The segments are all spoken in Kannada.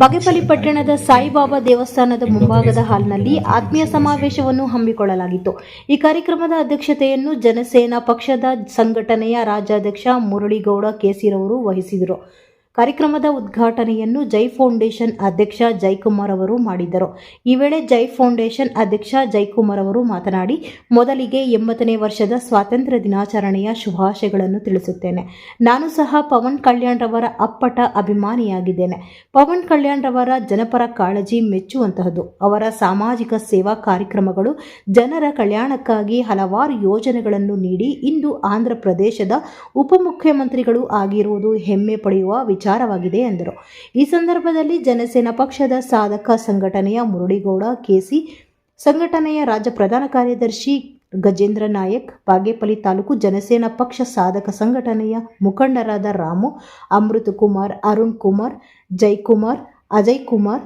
ಬಾಗೇಪಲ್ಲಿ ಪಟ್ಟಣದ ಸಾಯಿಬಾಬಾ ದೇವಸ್ಥಾನದ ಮುಂಭಾಗದ ಹಾಲ್ನಲ್ಲಿ ಆತ್ಮೀಯ ಸಮಾವೇಶವನ್ನು ಹಮ್ಮಿಕೊಳ್ಳಲಾಗಿತ್ತು. ಈ ಕಾರ್ಯಕ್ರಮದ ಅಧ್ಯಕ್ಷತೆಯನ್ನು ಜನಸೇನಾ ಪಕ್ಷದ ಸಂಘಟನೆಯ ರಾಜ್ಯಾಧ್ಯಕ್ಷ ಮುರಳಿಗೌಡ ಕೇಸಿರವರು ವಹಿಸಿದರು. ಕಾರ್ಯಕ್ರಮದ ಉದ್ಘಾಟನೆಯನ್ನು ಜೈ ಫೌಂಡೇಶನ್ ಅಧ್ಯಕ್ಷ ಜಯಕುಮಾರ್ ಅವರು ಮಾಡಿದ್ದರು. ಈ ವೇಳೆ ಜೈ ಫೌಂಡೇಶನ್ ಅಧ್ಯಕ್ಷ ಜಯಕುಮಾರ್ ಅವರು ಮಾತನಾಡಿ, ಮೊದಲಿಗೆ 80ನೇ ವರ್ಷದ ಸ್ವಾತಂತ್ರ್ಯ ದಿನಾಚರಣೆಯ ಶುಭಾಶಯಗಳನ್ನು ತಿಳಿಸುತ್ತೇನೆ. ನಾನು ಸಹ ಪವನ್ ಕಲ್ಯಾಣ್ ರವರ ಅಪ್ಪಟ ಅಭಿಮಾನಿಯಾಗಿದ್ದೇನೆ. ಪವನ್ ಕಲ್ಯಾಣ್ ರವರ ಜನಪರ ಕಾಳಜಿ ಮೆಚ್ಚುವಂತಹದ್ದು. ಅವರ ಸಾಮಾಜಿಕ ಸೇವಾ ಕಾರ್ಯಕ್ರಮಗಳು ಜನರ ಕಲ್ಯಾಣಕ್ಕಾಗಿ ಹಲವಾರು ಯೋಜನೆಗಳನ್ನು ನೀಡಿ ಇಂದು ಆಂಧ್ರ ಪ್ರದೇಶದ ಉಪಮುಖ್ಯಮಂತ್ರಿಗಳು ಆಗಿರುವುದು ಹೆಮ್ಮೆ ಪಡೆಯುವ ವಿಚಾರವಾಗಿದೆ ಎಂದರು. ಈ ಸಂದರ್ಭದಲ್ಲಿ ಜನಸೇನಾ ಪಕ್ಷದ ಸಾಧಕ ಸಂಘಟನೆಯ ಮುರಳಿಗೌಡ ಕೆಸಿ, ಸಂಘಟನೆಯ ರಾಜ್ಯ ಪ್ರಧಾನ ಕಾರ್ಯದರ್ಶಿ ಗಜೇಂದ್ರ ನಾಯಕ್, ಬಾಗೇಪಲ್ಲಿ ತಾಲೂಕು ಜನಸೇನಾ ಪಕ್ಷ ಸಾಧಕ ಸಂಘಟನೆಯ ಮುಖಂಡರಾದ ರಾಮು, ಅಮೃತ್ ಕುಮಾರ್, ಅರುಣ್ ಕುಮಾರ್, ಜಯಕುಮಾರ್, ಅಜಯ್ ಕುಮಾರ್,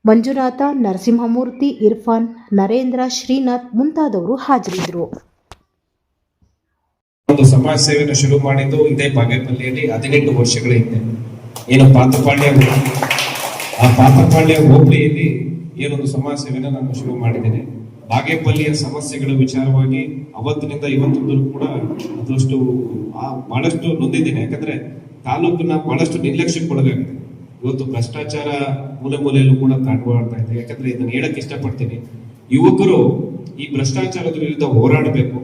ಮಂಜುನಾಥ, ನರಸಿಂಹಮೂರ್ತಿ, ಇರ್ಫಾನ್, ನರೇಂದ್ರ, ಶ್ರೀನಾಥ್ ಮುಂತಾದವರು ಹಾಜರಿದ್ದರು. ಒಂದು ಸಮಾಜ ಸೇವೆಯನ್ನು ಶುರು ಮಾಡಿದ್ದು ಇದೇ ಬಾಗೇಪಲ್ಲಿಯಲ್ಲಿ 18 ವರ್ಷಗಳ ಹಿಂದೆ. ಏನು ಪಾತ್ರಪಾಳ್ಯ ಹೋಬಳಿಯಲ್ಲಿ ಏನೊಂದು ಸಮಾಜ ಸೇವೆನ ನಾನು ಶುರು ಮಾಡಿದ್ದೇನೆ. ಬಾಗೇಪಲ್ಲಿಯ ಸಮಸ್ಯೆಗಳ ವಿಚಾರವಾಗಿ ಅವತ್ತಿನಿಂದ ಇವತ್ತೊಂದು ಕೂಡ ಅದಷ್ಟು ಬಹಳಷ್ಟು ನೊಂದಿದ್ದೇನೆ. ಯಾಕಂದ್ರೆ ತಾಲೂಕನ್ನ ಬಹಳಷ್ಟು ನಿರ್ಲಕ್ಷ್ಯಕ್ಕೆ ಒಳಗಾಗಿದೆ. ಇವತ್ತು ಭ್ರಷ್ಟಾಚಾರ ಮೂಲೆಯಲ್ಲೂ ಕೂಡ ತಾಂಡವಾಡ್ತಾ ಇದೆ. ಯಾಕಂದ್ರೆ ಇದನ್ನ ಹೇಳಕ್ ಇಷ್ಟಪಡ್ತೀನಿ, ಯುವಕರು ಈ ಭ್ರಷ್ಟಾಚಾರದ ವಿರುದ್ಧ ಹೋರಾಡಬೇಕು.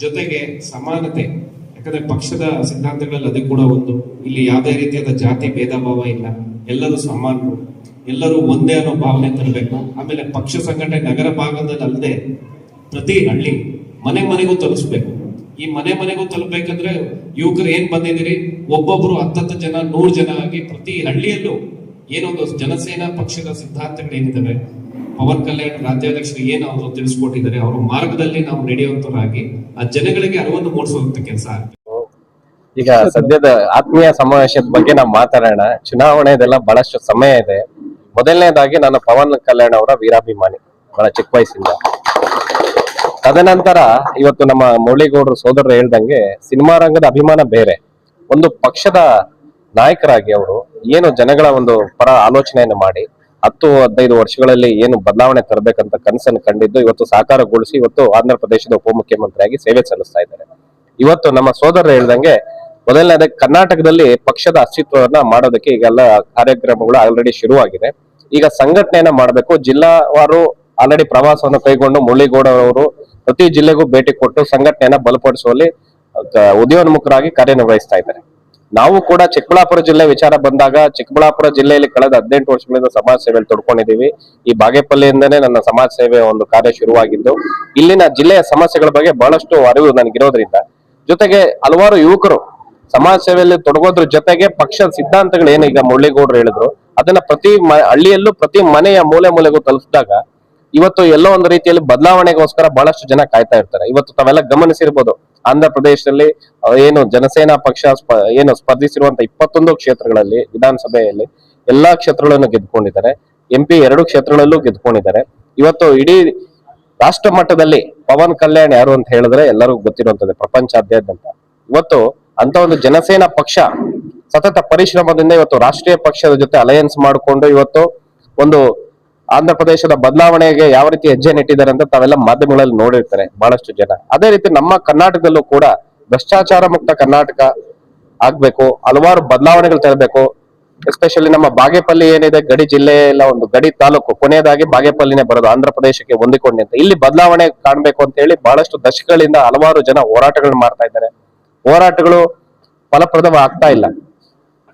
ಜೊತೆಗೆ ಸಮಾನತೆ, ಯಾಕಂದ್ರೆ ಪಕ್ಷದ ಸಿದ್ಧಾಂತಗಳಲ್ಲಿ ಅದೇ ಕೂಡ ಒಂದು, ಇಲ್ಲಿ ಯಾವುದೇ ರೀತಿಯಾದ ಜಾತಿ ಭೇದ ಭಾವ ಇಲ್ಲ, ಎಲ್ಲರೂ ಸಮಾನರು, ಎಲ್ಲರೂ ಒಂದೇ ಅನ್ನೋ ಭಾವನೆ ತರಬೇಕು. ಆಮೇಲೆ ಪಕ್ಷ ಸಂಘಟನೆ ನಗರ ಭಾಗದಲ್ಲಿ ಅಲ್ಲದೆ ಪ್ರತಿ ಹಳ್ಳಿ ಮನೆಗೂ ತಲುಪಿಸ್ಬೇಕು. ಈ ಮನೆಗೂ ತಲುಪಬೇಕಂದ್ರೆ ಯುವಕರು ಏನ್ ಬಂದಿದ್ದೀರಿ, ಒಬ್ಬೊಬ್ರು 10 ಜನ 100 ಜನ ಆಗಿ ಪ್ರತಿ ಹಳ್ಳಿಯಲ್ಲೂ ಏನೊಂದು ಜನಸೇನಾ ಪಕ್ಷದ ಸಿದ್ಧಾಂತಗಳು ಏನಿದ್ದಾವೆ, ಪವನ್ ಕಲ್ಯಾಣ್ ರಾಜ್ಯಾಧ್ಯಕ್ಷರು ಏನು ಅವರು ತಿಳಿಸ್ಕೊಟ್ಟಿದ್ದಾರೆ, ಅವರ ಮಾರ್ಗದಲ್ಲಿ ನಾವು ನಡೆಯುವಂತರಾಗಿ ಆ ಜನಗಳಿಗೆ ಅರಿವನ್ನು ಮೂಡಿಸುವಂತ ಕೆಲಸ ಆಗ್ತದೆ. ಈಗ ಸದ್ಯದ ಆತ್ಮೀಯ ಸಮಾವೇಶದ ಬಗ್ಗೆ ನಾವು ಮಾತಾಡೋಣ. ಚುನಾವಣೆದೆಲ್ಲ ಬಹಳಷ್ಟು ಸಮಯ ಇದೆ. ಮೊದಲನೇದಾಗಿ ನಾನು ಪವನ್ ಕಲ್ಯಾಣ್ ಅವರ ವೀರಾಭಿಮಾನಿ, ಬಹಳ ಚಿಕ್ಕ ವಯಸ್ಸಿಂದ. ತದನಂತರ ಇವತ್ತು ನಮ್ಮ ಮುರಳಿಗೌಡರು ಸೋದರರು ಹೇಳ್ದಂಗೆ ಸಿನಿಮಾ ರಂಗದ ಅಭಿಮಾನ ಬೇರೆ. ಒಂದು ಪಕ್ಷದ ನಾಯಕರಾಗಿ ಅವರು ಏನು ಜನಗಳ ಒಂದು ಪರ ಆಲೋಚನೆಯನ್ನು ಮಾಡಿ 10-15 ವರ್ಷಗಳಲ್ಲಿ ಏನು ಬದಲಾವಣೆ ತರಬೇಕಂತ ಕನಸನ್ನು ಕಂಡಿದ್ದು ಇವತ್ತು ಸಾಕಾರಗೊಳಿಸಿ ಇವತ್ತು ಆಂಧ್ರ ಪ್ರದೇಶದ ಉಪಮುಖ್ಯಮಂತ್ರಿಯಾಗಿ ಸೇವೆ ಸಲ್ಲಿಸ್ತಾ ಇದ್ದಾರೆ. ಇವತ್ತು ನಮ್ಮ ಸೋದರರು ಹೇಳ್ದಂಗೆ ಮೊದಲನೇದಾಗಿ ಕರ್ನಾಟಕದಲ್ಲಿ ಪಕ್ಷದ ಅಸ್ತಿತ್ವವನ್ನ ಮಾಡೋದಕ್ಕೆ ಈಗೆಲ್ಲ ಕಾರ್ಯಕ್ರಮಗಳು ಆಲ್ರೆಡಿ ಶುರುವಾಗಿದೆ. ಈಗ ಸಂಘಟನೆಯನ್ನ ಮಾಡಬೇಕು. ಜಿಲ್ಲಾವಾರು ಆಲ್ರೆಡಿ ಪ್ರವಾಸವನ್ನು ಕೈಗೊಂಡು ಮುರಳಿಗೌಡ ಅವರು ಪ್ರತಿ ಜಿಲ್ಲೆಗೂ ಭೇಟಿ ಕೊಟ್ಟು ಸಂಘಟನೆಯನ್ನ ಬಲಪಡಿಸುವಲ್ಲಿ ಉದಯೋನ್ಮುಖರಾಗಿ ಕಾರ್ಯನಿರ್ವಹಿಸ್ತಾ ಇದ್ದಾರೆ. ನಾವು ಕೂಡ ಚಿಕ್ಕಬಳ್ಳಾಪುರ ಜಿಲ್ಲೆ ವಿಚಾರ ಬಂದಾಗ ಚಿಕ್ಕಬಳ್ಳಾಪುರ ಜಿಲ್ಲೆಯಲ್ಲಿ ಕಳೆದ 18 ವರ್ಷಗಳಿಂದ ಸಮಾಜ ಸೇವೆಯಲ್ಲಿ ತೊಡ್ಕೊಂಡಿದ್ದೀವಿ. ಈ ಬಾಗೇಪಲ್ಲಿಯಿಂದನೇ ನನ್ನ ಸಮಾಜ ಸೇವೆ ಒಂದು ಕಾರ್ಯ ಶುರುವಾಗಿದ್ದು, ಇಲ್ಲಿನ ಜಿಲ್ಲೆಯ ಸಮಸ್ಯೆಗಳ ಬಗ್ಗೆ ಬಹಳಷ್ಟು ಅರಿವು ನನಗಿರೋದ್ರಿಂದ, ಜೊತೆಗೆ ಹಲವಾರು ಯುವಕರು ಸಮಾಜ ಸೇವೆಯಲ್ಲಿ ತೊಡಗೋದ್ರ ಜೊತೆಗೆ ಪಕ್ಷದ ಸಿದ್ಧಾಂತಗಳು ಏನೀಗ ಮುರಳಿಗೌಡರು ಹೇಳಿದ್ರು ಅದನ್ನ ಪ್ರತಿ ಹಳ್ಳಿಯಲ್ಲೂ ಪ್ರತಿ ಮನೆಯ ಮೂಲೆಗೂ ತಲುಪಿಸಿದಾಗ ಇವತ್ತು ಎಲ್ಲೋ ಒಂದು ರೀತಿಯಲ್ಲಿ ಬದಲಾವಣೆಗೋಸ್ಕರ ಬಹಳಷ್ಟು ಜನ ಕಾಯ್ತಾ ಇರ್ತಾರೆ. ಇವತ್ತು ತಾವೆಲ್ಲ ಗಮನಿಸಿರ್ಬೋದು, ಆಂಧ್ರ ಪ್ರದೇಶದಲ್ಲಿ ಏನು ಜನಸೇನಾ ಪಕ್ಷ ಏನು ಸ್ಪರ್ಧಿಸಿರುವಂತ 21 ಕ್ಷೇತ್ರಗಳಲ್ಲಿ ವಿಧಾನಸಭೆಯಲ್ಲಿ ಎಲ್ಲಾ ಕ್ಷೇತ್ರಗಳನ್ನು ಗೆದ್ಕೊಂಡಿದ್ದಾರೆ. MP 2 ಕ್ಷೇತ್ರಗಳಲ್ಲೂ ಗೆದ್ಕೊಂಡಿದ್ದಾರೆ. ಇವತ್ತು ಇಡೀ ರಾಷ್ಟ್ರ ಮಟ್ಟದಲ್ಲಿ ಪವನ್ ಕಲ್ಯಾಣ್ ಯಾರು ಅಂತ ಹೇಳಿದ್ರೆ ಎಲ್ಲರಿಗೂ ಗೊತ್ತಿರುವಂತದ್ದು, ಪ್ರಪಂಚಾದ್ಯಂತ. ಇವತ್ತು ಅಂತ ಒಂದು ಜನಸೇನಾ ಪಕ್ಷ ಸತತ ಪರಿಶ್ರಮದಿಂದ ಇವತ್ತು ರಾಷ್ಟ್ರೀಯ ಪಕ್ಷದ ಜೊತೆ ಅಲಯನ್ಸ್ ಮಾಡಿಕೊಂಡು ಇವತ್ತು ಒಂದು ಆಂಧ್ರ ಪ್ರದೇಶದ ಬದಲಾವಣೆಗೆ ಯಾವ ರೀತಿ ಹೆಜ್ಜೆ ನೆಟ್ಟಿದ್ದಾರೆ ಅಂತ ತಾವೆಲ್ಲ ಮಾಧ್ಯಮಗಳಲ್ಲಿ ನೋಡಿರ್ತಾರೆ ಬಹಳಷ್ಟು ಜನ. ಅದೇ ರೀತಿ ನಮ್ಮ ಕರ್ನಾಟಕದಲ್ಲೂ ಕೂಡ ಭ್ರಷ್ಟಾಚಾರ ಮುಕ್ತ ಕರ್ನಾಟಕ ಆಗ್ಬೇಕು, ಹಲವಾರು ಬದಲಾವಣೆಗಳು ತರಬೇಕು. ಎಸ್ಪೆಷಲಿ ನಮ್ಮ ಬಾಗೇಪಲ್ಲಿ ಏನಿದೆ, ಗಡಿ ಜಿಲ್ಲೆ ಎಲ್ಲ ಒಂದು ಗಡಿ ತಾಲೂಕು, ಕೊನೆಯದಾಗಿ ಬಾಗೇಪಲ್ಲಿನೇ ಬರೋದು ಆಂಧ್ರ ಪ್ರದೇಶಕ್ಕೆ ಹೊಂದಿಕೊಂಡಿ ಅಂತ. ಇಲ್ಲಿ ಬದಲಾವಣೆ ಕಾಣ್ಬೇಕು ಅಂತ ಹೇಳಿ ಬಹಳಷ್ಟು ದಶಕಗಳಿಂದ ಹಲವಾರು ಜನ ಹೋರಾಟಗಳನ್ನ ಮಾಡ್ತಾ ಇದ್ದಾರೆ. ಹೋರಾಟಗಳು ಫಲಪ್ರದವಾಗ್ತಾ ಇಲ್ಲ.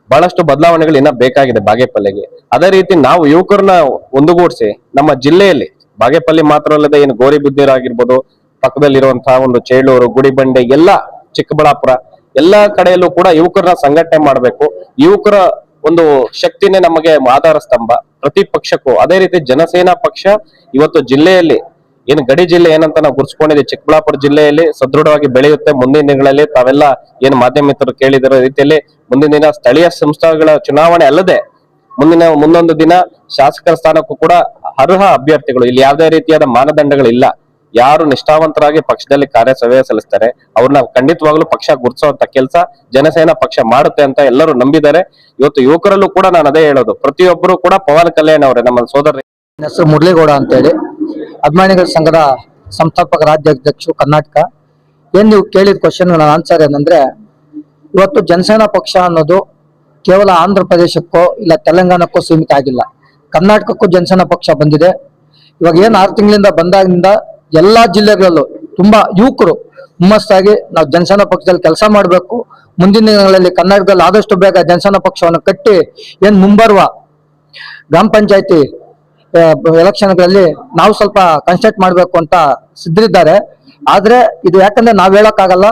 ಬಹಳಷ್ಟು ಬದಲಾವಣೆಗಳು ಇನ್ನ ಬೇಕಾಗಿದೆ ಬಾಗೇಪಲ್ಲಿಗೆ. ಅದೇ ರೀತಿ ನಾವು ಯುವಕರನ್ನ ಒಂದುಗೂಡಿಸಿ ನಮ್ಮ ಜಿಲ್ಲೆಯಲ್ಲಿ ಬಾಗೇಪಲ್ಲಿ ಮಾತ್ರ ಅಲ್ಲದೆ ಏನು ಗೋರಿಬಿದ್ನೂರಾಗಿರ್ಬೋದು, ಪಕ್ಕದಲ್ಲಿರುವಂತಹ ಒಂದು ಚೇಳೂರು, ಗುಡಿಬಂಡೆ, ಎಲ್ಲ ಚಿಕ್ಕಬಳ್ಳಾಪುರ ಎಲ್ಲಾ ಕಡೆಯಲ್ಲೂ ಕೂಡ ಯುವಕರನ್ನ ಸಂಘಟನೆ ಮಾಡಬೇಕು. ಯುವಕರ ಒಂದು ಶಕ್ತಿನೇ ನಮಗೆ ಆಧಾರ ಸ್ತಂಭ ಪ್ರತಿ ಪಕ್ಷಕ್ಕೂ. ಅದೇ ರೀತಿ ಜನಸೇನಾ ಪಕ್ಷ ಇವತ್ತು ಜಿಲ್ಲೆಯಲ್ಲಿ ಏನು ಗಡಿ ಜಿಲ್ಲೆ ಏನಂತ ನಾವು ಗುರ್ಸ್ಕೊಂಡಿದ್ದೀವಿ, ಚಿಕ್ಕಬಳ್ಳಾಪುರ ಜಿಲ್ಲೆಯಲ್ಲಿ ಸದೃಢವಾಗಿ ಬೆಳೆಯುತ್ತೆ. ಮುಂದಿನ ದಿನಗಳಲ್ಲಿ ತಾವೆಲ್ಲ ಏನು ಮಾಧ್ಯಮ ಮಿತ್ರರು ಕೇಳಿದಿರೋ ರೀತಿಯಲ್ಲಿ ಮುಂದಿನ ದಿನ ಸ್ಥಳೀಯ ಸಂಸ್ಥೆಗಳ ಚುನಾವಣೆ ಅಲ್ಲದೆ ಮುಂದೊಂದು ದಿನ ಶಾಸಕರ ಸ್ಥಾನಕ್ಕೂ ಕೂಡ ಅರ್ಹ ಅಭ್ಯರ್ಥಿಗಳು, ಇಲ್ಲಿ ಯಾವುದೇ ರೀತಿಯಾದ ಮಾನದಂಡಗಳಿಲ್ಲ. ಯಾರು ನಿಷ್ಠಾವಂತರಾಗಿ ಪಕ್ಷದಲ್ಲಿ ಕಾರ್ಯಸೇವೆ ಸಲ್ಲಿಸ್ತಾರೆ ಅವ್ರನ್ನ ಖಂಡಿತವಾಗ್ಲೂ ಪಕ್ಷ ಗುರುತಿಸುವಂತ ಕೆಲಸ ಜನಸೇನಾ ಪಕ್ಷ ಮಾಡುತ್ತೆ ಅಂತ ಎಲ್ಲರೂ ನಂಬಿದ್ದಾರೆ. ಇವತ್ತು ಯುವಕರಲ್ಲೂ ಕೂಡ ನಾನು ಅದೇ ಹೇಳೋದು, ಪ್ರತಿಯೊಬ್ಬರು ಕೂಡ ಪವನ್ ಕಲ್ಯಾಣ್ ಅವರೇ ನಮ್ಮ ಸೋದರ. ನನ್ನ ಹೆಸರು ಮುರಳೀಗೌಡ ಅಂತೇಳಿ, ಅಭಿಮಾನಿಗಳ ಸಂಘದ ಸಂಸ್ಥಾಪಕ ರಾಜ್ಯಾಧ್ಯಕ್ಷರು ಕರ್ನಾಟಕ. ಏನ್ ನೀವು ಕೇಳಿದ ಕ್ವಶನ್ ನನ್ನ ಆನ್ಸರ್ ಏನಂದ್ರೆ, ಇವತ್ತು ಜನಸೇನಾ ಪಕ್ಷ ಅನ್ನೋದು ಕೇವಲ ಆಂಧ್ರ ಪ್ರದೇಶಕ್ಕೋ ಇಲ್ಲ ತೆಲಂಗಾಣಕ್ಕೋ ಸೀಮಿತ ಆಗಿಲ್ಲ, ಕರ್ನಾಟಕಕ್ಕೂ ಜನಸೇನಾ ಪಕ್ಷ ಬಂದಿದೆ. ಇವಾಗ ಏನ್ 6 ತಿಂಗಳಿಂದ ಬಂದಾಗಿಂದ ಎಲ್ಲಾ ಜಿಲ್ಲೆಗಳಲ್ಲೂ ತುಂಬಾ ಯುವಕರು ಹುಮ್ಮಸ್ಸಾಗಿ ನಾವು ಜನಸೇನಾ ಪಕ್ಷದಲ್ಲಿ ಕೆಲಸ ಮಾಡಬೇಕು, ಮುಂದಿನ ದಿನಗಳಲ್ಲಿ ಕರ್ನಾಟಕದಲ್ಲಿ ಆದಷ್ಟು ಬೇಗ ಜನಸೇನಾ ಪಕ್ಷವನ್ನು ಕಟ್ಟಿ ಏನ್ ಮುಂಬರುವ ಗ್ರಾಮ ಪಂಚಾಯತಿ ಎಲೆಕ್ಷನ್ಗಳಲ್ಲಿ ನಾವು ಸ್ವಲ್ಪ ಕನ್ಸ್ಟ್ರಕ್ಟ್ ಮಾಡಬೇಕು ಅಂತ ಸಿದ್ಧರಿದ್ದಾರೆ. ಆದ್ರೆ ಇದು ಯಾಕಂದ್ರೆ ನಾವ್ ಹೇಳಕ್ಕಾಗಲ್ಲ,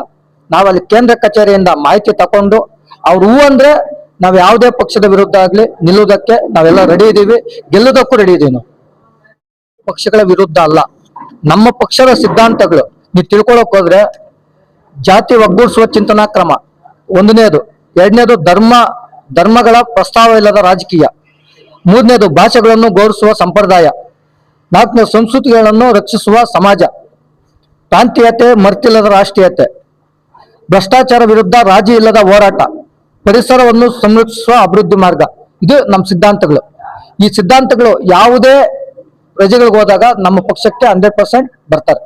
ನಾವು ಅಲ್ಲಿ ಕೇಂದ್ರ ಕಚೇರಿಯಿಂದ ಮಾಹಿತಿ ತಕೊಂಡು ಅವ್ರು ಹೂ ಅಂದ್ರೆ ನಾವ್ ಯಾವುದೇ ಪಕ್ಷದ ವಿರುದ್ಧ ಆಗ್ಲಿ ನಿಲ್ಲುವುದಕ್ಕೆ ನಾವೆಲ್ಲ ರೆಡಿ ಇದೀವಿ, ಗೆಲ್ಲುವುದಕ್ಕೂ ರೆಡಿ ಇದೀವಿ. ನಾವು ಪಕ್ಷಗಳ ವಿರುದ್ಧ ಅಲ್ಲ, ನಮ್ಮ ಪಕ್ಷದ ಸಿದ್ಧಾಂತಗಳು ನೀವು ತಿಳ್ಕೊಳಕ್ ಹೋದ್ರೆ ಜಾತಿ ಒಗ್ಗೂಡಿಸುವ ಚಿಂತನಾ ಕ್ರಮ ಒಂದನೇದು, ಎರಡನೇದು ಧರ್ಮಗಳ ಪ್ರಸ್ತಾವ ಇಲ್ಲದ ರಾಜಕೀಯ, ಮೂರನೇದು ಭಾಷೆಗಳನ್ನು ಗೌರವಿಸುವ ಸಂಪ್ರದಾಯ, ನಾಲ್ಕನೇ ಸಂಸ್ಕೃತಿಗಳನ್ನು ರಕ್ಷಿಸುವ ಸಮಾಜ, ಪ್ರಾಂತೀಯತೆ ಮರ್ತಿಲ್ಲದ ರಾಷ್ಟ್ರೀಯತೆ, ಭ್ರಷ್ಟಾಚಾರ ವಿರುದ್ಧ ರಾಜಿ ಇಲ್ಲದ ಹೋರಾಟ, ಪರಿಸರವನ್ನು ಸಂರಕ್ಷಿಸುವ ಅಭಿವೃದ್ಧಿ ಮಾರ್ಗ. ಇದು ನಮ್ಮ ಸಿದ್ಧಾಂತಗಳು. ಈ ಸಿದ್ಧಾಂತಗಳು ಯಾವುದೇ ಪ್ರಜೆಗಳಿಗೆ ಹೋದಾಗ ನಮ್ಮ ಪಕ್ಷಕ್ಕೆ 100% ಬರ್ತಾರೆ.